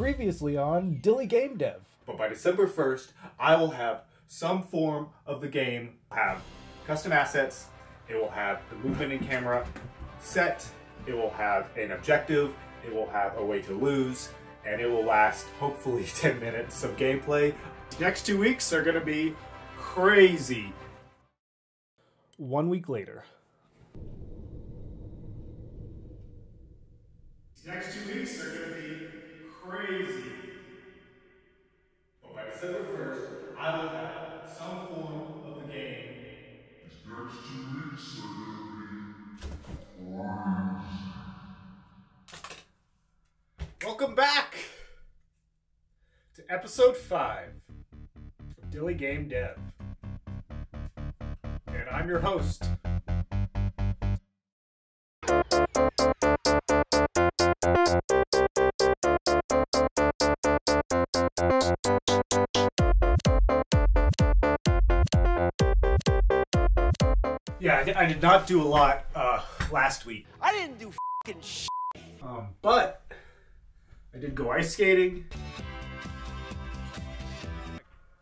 Previously on Dilly Game Dev. But by December 1st, I will have some form of the game have custom assets. It will have the movement and camera set. It will have an objective. It will have a way to lose. And it will last, hopefully, 10 minutes of gameplay. The next 2 weeks are going to be crazy. 1 week later. The next 2 weeks are going to be crazy. But by December 1st, I will have some form of the game. These next 2 weeks are going to be crazy. Welcome back to episode 5 of Dilly Game Dev. And I'm your host. Yeah, I did not do a lot last week. I didn't do f***ing shit. But I did go ice skating.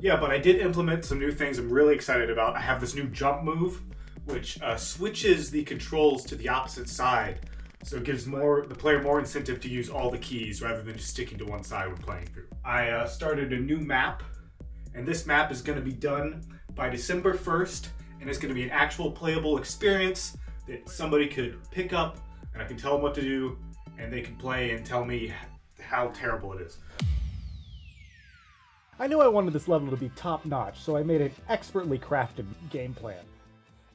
Yeah, but I did implement some new things I'm really excited about. I have this new jump move, which switches the controls to the opposite side. So it gives the player more incentive to use all the keys rather than just sticking to one side when playing through. I started a new map, and this map is going to be done by December 1st, and it's going to be an actual playable experience that somebody could pick up, and I can tell them what to do, and they can play and tell me how terrible it is. I knew I wanted this level to be top-notch, so I made an expertly crafted game plan.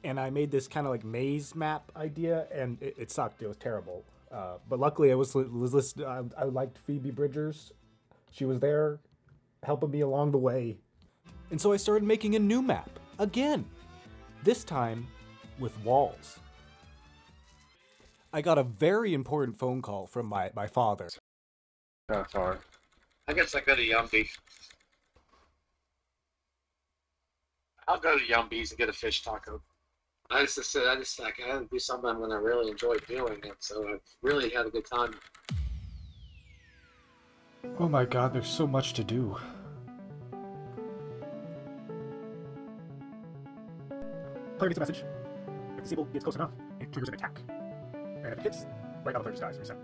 And I made this kind of like maze map idea, and it sucked. It was terrible. But luckily, I was listening. I liked Phoebe Bridgers. She was there, helping me along the way. And so I started making a new map again. This time with walls. I got a very important phone call from my father. That's hard. I guess I go to Yumby. I'll go to Yumby's and get a fish taco. I had to do something I'm gonna really enjoy doing it, so I've really had a good time. Oh my god, there's so much to do. Player gets a message. If the seagull gets close enough, it triggers an attack. And if it hits, right now the player just dies. Reset.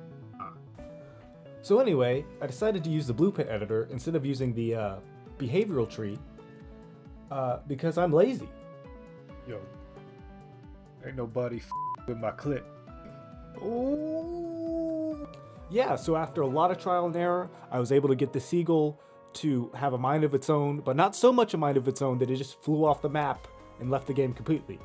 So anyway, I decided to use the blueprint editor instead of using the behavioral tree because I'm lazy. Yo, ain't nobody with my clip. Oh. Yeah, so after a lot of trial and error, I was able to get the seagull to have a mind of its own, but not so much a mind of its own that it just flew off the map and left the game completely.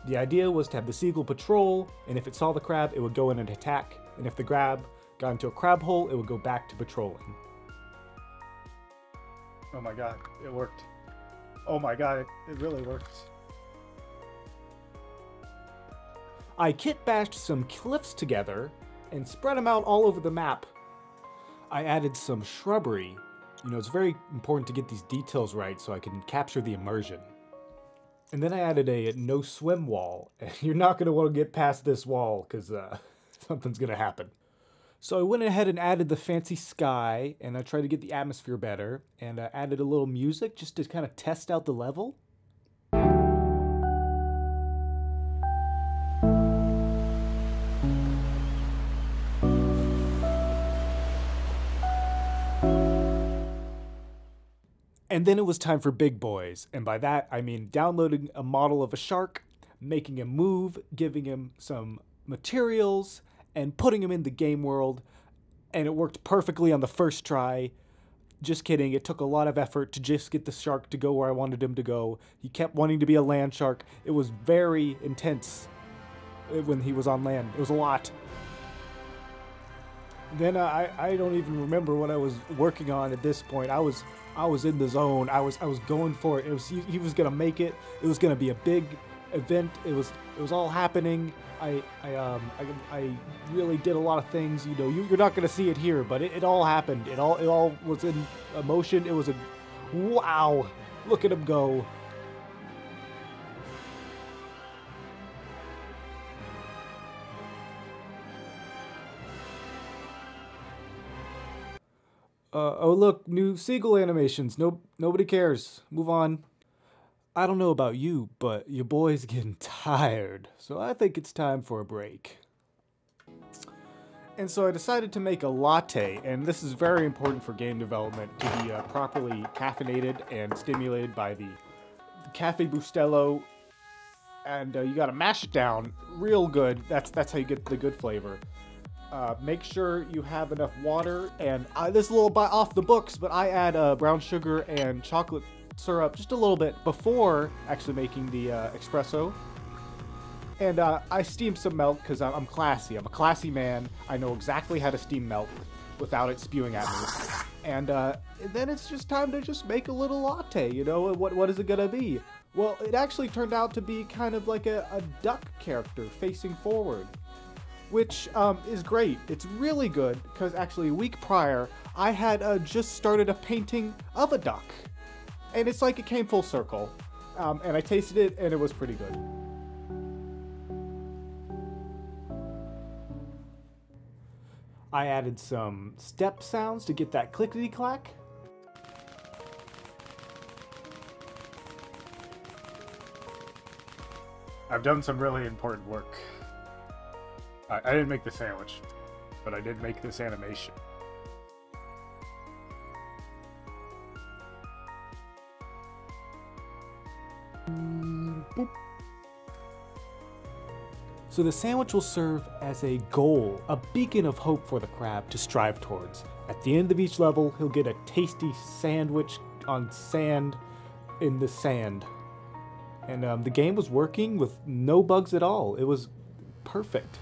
The idea was to have the seagull patrol, and if it saw the crab, it would go in and attack, and if the crab got into a crab hole, it would go back to patrolling. Oh my god, it worked. Oh my god, it really worked. I kit bashed some cliffs together and spread them out all over the map. I added some shrubbery. You know, it's very important to get these details right so I can capture the immersion. And then I added a no swim wall, and you're not going to want to get past this wall because something's going to happen. So I went ahead and added the fancy sky, and I tried to get the atmosphere better, and I added a little music just to kind of test out the level. And then it was time for big boys, and by that I mean downloading a model of a shark, making him move, giving him some materials, and putting him in the game world, and it worked perfectly on the first try. Just kidding, it took a lot of effort to just get the shark to go where I wanted him to go. He kept wanting to be a land shark. It was very intense when he was on land. It was a lot. Then I don't even remember what I was working on at this point. I was in the zone. I was going for it. He was gonna make it. It was gonna be a big event. It was all happening. I really did a lot of things. You know, you're not gonna see it here, but it all happened. It all was in motion. It was a wow. Look at him go. Oh look, new seagull animations. Nobody cares. Move on. I don't know about you, but your boy's getting tired, so I think it's time for a break. And so I decided to make a latte, and this is very important for game development, to be properly caffeinated and stimulated by the Cafe Bustelo, and you gotta mash it down real good. That's how you get the good flavor. Make sure you have enough water, and this is a little bit off the books, but I add brown sugar and chocolate syrup just a little bit before actually making the espresso. And I steam some milk because I'm classy. I'm a classy man. I know exactly how to steam milk without it spewing at me. And then it's just time to just make a little latte, you know? What is it gonna be? Well, it actually turned out to be kind of like a duck character facing forward, which is great. It's really good because actually a week prior, I had just started a painting of a duck. And it's like it came full circle. And I tasted it and it was pretty good. I added some step sounds to get that clickety-clack. I've done some really important work. I didn't make the sandwich, but I did make this animation. Boop. So the sandwich will serve as a goal, a beacon of hope for the crab to strive towards. At the end of each level, he'll get a tasty sandwich on sand in the sand. And the game was working with no bugs at all. It was perfect.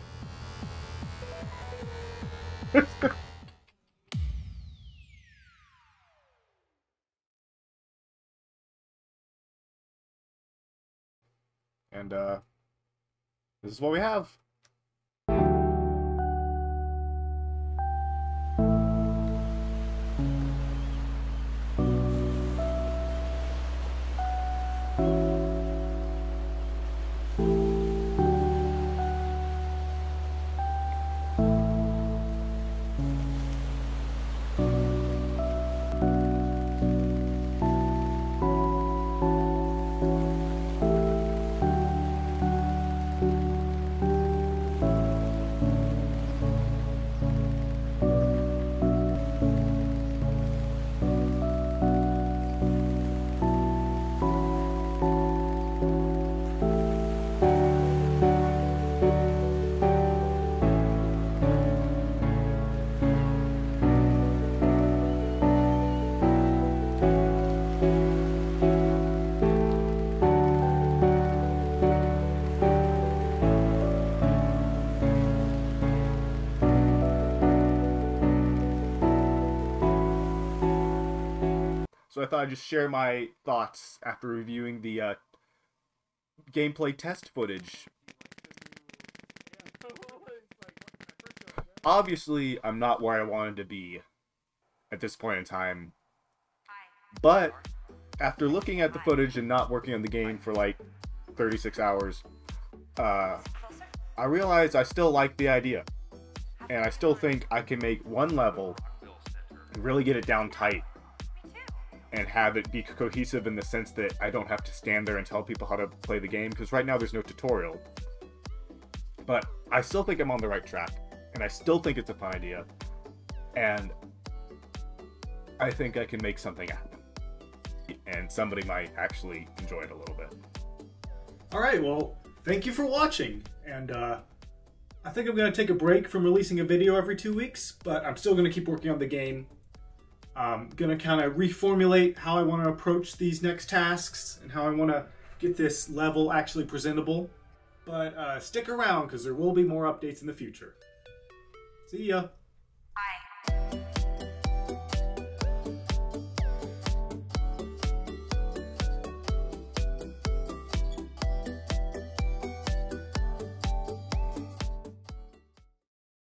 And this is what we have. So I thought I'd just share my thoughts after reviewing the gameplay test footage. Obviously, I'm not where I wanted to be at this point in time, but after looking at the footage and not working on the game for like 36 hours, I realized I still like the idea, and I still think I can make one level and really get it down tight and have it be cohesive in the sense that I don't have to stand there and tell people how to play the game, because right now there's no tutorial. But I still think I'm on the right track, and I still think it's a fun idea, and I think I can make something happen. And somebody might actually enjoy it a little bit. Alright, well, thank you for watching, and I think I'm going to take a break from releasing a video every 2 weeks, but I'm still going to keep working on the game. I'm going to kind of reformulate how I want to approach these next tasks and how I want to get this level actually presentable. But stick around because there will be more updates in the future. See ya!